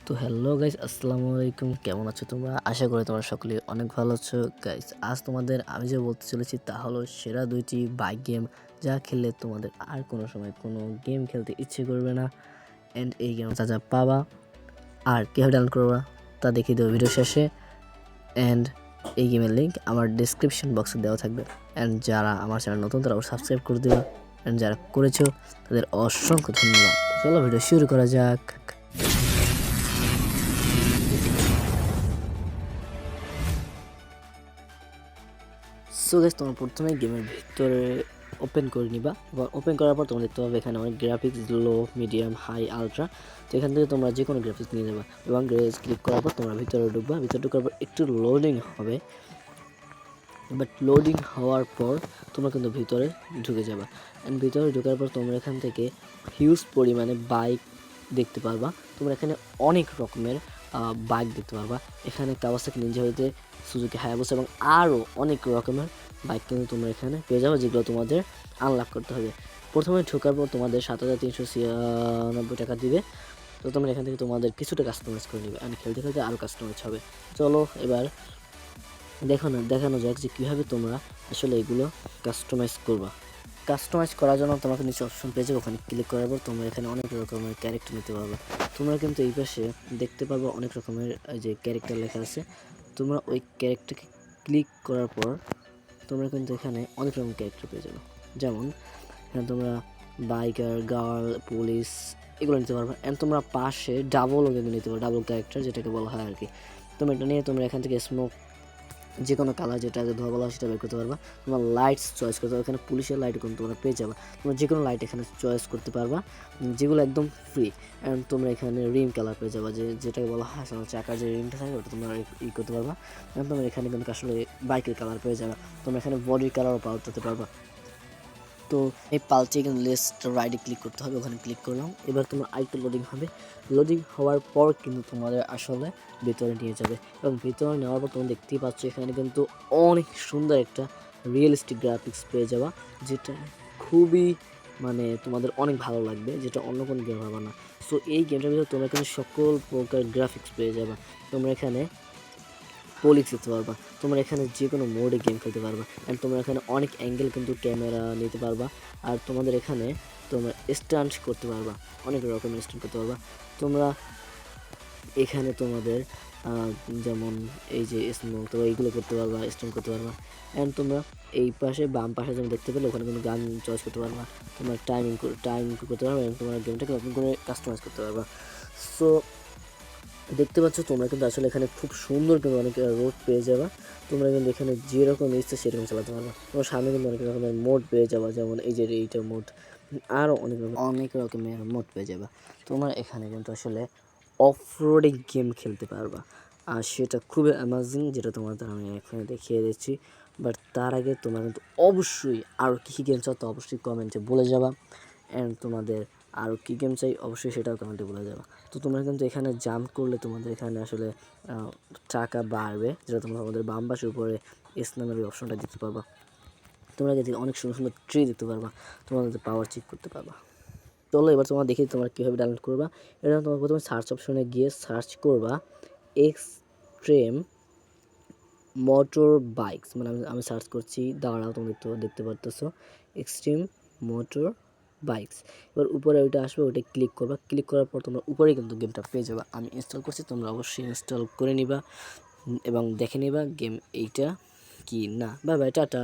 তো hello guys, আসসালামু আলাইকুম। কেমন আছো তোমরা? আশা করি তোমরা সকলে অনেক ভালো আছো। গাইস, আজ তোমাদের আমি যে বলতে চলেছি তা হলো সেরা 2টি বাইক গেম, যা খেললে তোমাদের আর কোনো সময় কোনো গেম খেলতে ইচ্ছে করবে না। অ্যান্ড এই গেম যা পাবা আর কীভাবে ডাউনলোড করবা তা দেখিয়ে দেবো ভিডিও শেষে। অ্যান্ড এই গেমের লিঙ্ক আমার ডিসক্রিপশন বক্সে দেওয়া থাকবে। অ্যান্ড যারা আমার চ্যানেল নতুন তারা সাবস্ক্রাইব করে দেবা। অ্যান্ড যারা করেছো তাদের অসংখ্য ধন্যবাদ। চলো ভিডিও শুরু করা যাক। সো গাইস, তোমরা প্রথমে গেমের ভিতরে ওপেন করে নিবা এবং ওপেন করার পর তোমরা দেখতে পাবে এখানে অনেক গ্রাফিক্স, লো, মিডিয়াম, হাই, আলট্রা। তো এখান থেকে তোমরা যে কোনো গ্রাফিক্স নিয়ে নেবা এবং ক্লিক করার পর তোমরা ভিতরে ঢুকবা। ভিতরে ঢোকার পর একটু লোডিং হবে, বাট লোডিং হওয়ার পর তোমরা কিন্তু ভিতরে ঢুকে যাবা। অ্যান্ড ভিতরে ঢোকার পর তোমরা এখান থেকে হিউজ পরিমাণে বাইক দেখতে পারবা। তোমরা এখানে অনেক রকমের বাইক দেখতে পারবা। এখানে কাওয়াসাকি নিনজা হইতে সুজুকি হায়াবুসা এবং আরও অনেক রকমের বাইক কিন্তু তোমরা এখানে পেয়ে যাবে, যেগুলো তোমাদের আনলক করতে হবে। প্রথমে ঢোকার পর তোমাদের 7,396 টাকা দিবে। তো তোমরা এখান থেকে তোমাদের কিছুটা কাস্টমাইজ করে নেবে, অ্যান্ড খেলতে খেলতে আরও কাস্টমাইজ হবে। চলো এবার দেখানো যাক যে কীভাবে তোমরা আসলে এগুলো কাস্টমাইজ করবা। কাস্টমাইজ করার জন্য তোমাকে নিচে অপশন পেয়ে যাবে, ওখানে ক্লিক করার পর তোমরা এখানে অনেক রকমের ক্যারেক্টার নিতে পারবে। তোমরা কিন্তু এই পাশে দেখতে পারবে অনেক রকমের যে ক্যারেক্টার লেখা আছে। তোমরা ওই ক্যারেক্টারকে ক্লিক করার পর তোমরা কিন্তু এখানে অনেক রকম ক্যারেক্টার পেয়ে যাবে। যেমন এখানে তোমরা বাইকার, গার্ল, পুলিশ এগুলো নিতে পারবে। অ্যান্ড তোমরা পাশে ডাবলও কিন্তু নিতে পারো, ডাবল ক্যারেক্টার যেটাকে বলা হয় আর কি। তোমরা এটা নিয়ে তোমরা এখান থেকে স্মোক যে কোনো কালার যেটা ধোয়া বলা হয় সেটা বের করতে পারবা। তোমার লাইটস চয়েস করতে পারবে, এখানে পুলিশের লাইট কিন্তু তোমরা পেয়ে যাবে। তোমরা যে কোনো লাইট এখানে চয়েস করতে পারবা, যেগুলো একদম ফ্রি। অ্যান্ড তোমরা এখানে রিম কালার পেয়ে যাবা, যেটাকে বলা হয় আসলে চাকার যে রিমটা থাকে ওটা তোমরা করতে পারবা। অ্যান্ড তোমরা এখানে কিন্তু আসলে বাইকের কালার পেয়ে যাবে। তোমরা এখানে বডির কালারও পাল্টাতে পারবা। তো এই পালচে কিন্তু লিস্ট রাইডে ক্লিক করতে হবে, ওখানে ক্লিক করলাম। এবার তোমার আরেকটু লোডিং হবে। লোডিং হওয়ার পর কিন্তু তোমাদের আসলে ভিতরে নিয়ে যাবে এবং ভিতরে নেওয়ার পর তোমরা দেখতেই পাচ্ছ এখানে কিন্তু অনেক সুন্দর একটা রিয়েলিস্টিক গ্রাফিক্স পেয়ে যাবা, যেটা খুবই তোমাদের অনেক ভালো লাগবে, যেটা অন্য কোনো গেম হবে না। সো এই গেমটার ভিতরে তোমরা কিন্তু সকল প্রকার গ্রাফিক্স পেয়ে যাবা। তোমরা এখানে পলিক্স দিতে পারবা, তোমরা এখানে যে কোনো মোডে গেম খেলতে পারবা। অ্যান্ড তোমরা এখানে অনেক অ্যাঙ্গেল কিন্তু ক্যামেরা নিতে পারবা। আর তোমাদের এখানে তোমরা স্টান্ট করতে পারবা, অনেক রকমের স্টান্ট করতে পারবা। তোমরা এখানে তোমাদের যেমন এই যে স্মোক, তো এইগুলো করতে পারবা, স্টান্ট করতে পারবা। অ্যান্ড তোমরা এই পাশে বাম পাশে যেমন দেখতে পেলে ওখানে কিন্তু গান চয়েস করতে পারবা, তোমরা টাইম করতে পারবা এবং তোমরা গেমটাকে নতুন করে কাস্টমাইজ করতে পারবা। সো দেখতে পাচ্ছ তোমরা কিন্তু আসলে এখানে খুব সুন্দর কিন্তু অনেক রোড পেয়ে যাবা। তোমরা কিন্তু এখানে যেরকম ইচ্ছে সেরকম চালাতে পারবা। তোমার সামনে কিন্তু অনেক রকমের মোড পেয়ে যাবা, যেমন এই যে এইটা মোড, আরও অনেক রকমের মোড পেয়ে যাবা। তোমরা এখানে কিন্তু আসলে অফ রোডিং গেম খেলতে পারবা, আর সেটা খুবই অ্যামাজিং, যেটা তোমাদের আমি এখানে দেখিয়ে দিচ্ছি। বাট তার আগে তোমরা কিন্তু অবশ্যই আরও কী কী গেম চাও তো অবশ্যই কমেন্টে বলে যাবা। অ্যান্ড তোমাদের আরও কী গেম চাই অবশ্যই সেটাও কমেন্টে বলে যাবা। তো তোমরা কিন্তু এখানে জাম্প করলে তোমাদের এখানে আসলে টাকা বাড়বে, যেটা তোমরা আমাদের বাম পাশের উপরে নামের ওই অপশনটা দিতে পারবা। তোমরা যদি অনেক সুন্দর সুন্দর ট্রি দিতে পারবা, তোমাদের পাওয়ার চেক করতে পারবা। চলো এবার তোমরা দেখি তোমরা কীভাবে ডাউনলোড করবা। এটা তোমরা প্রথমে সার্চ অপশনে গিয়ে সার্চ করবা এক্সট্রিম মোটর বাইকস, আমি সার্চ করছি, দাঁড়াও, তোমরা দেখতে পারতেছো এক্সট্রিম মোটর বাইকস। এবার উপরে ওইটা আসবে, ওইটা ক্লিক করবা। ক্লিক করার পর তোমরা উপরে কিন্তু গেমটা পেয়ে যাবা। আমি ইনস্টল করছি, তোমরা অবশ্যই ইনস্টল করে নিবা এবং দেখে নিবা গেম এইটা কি না। Bye bye, tata.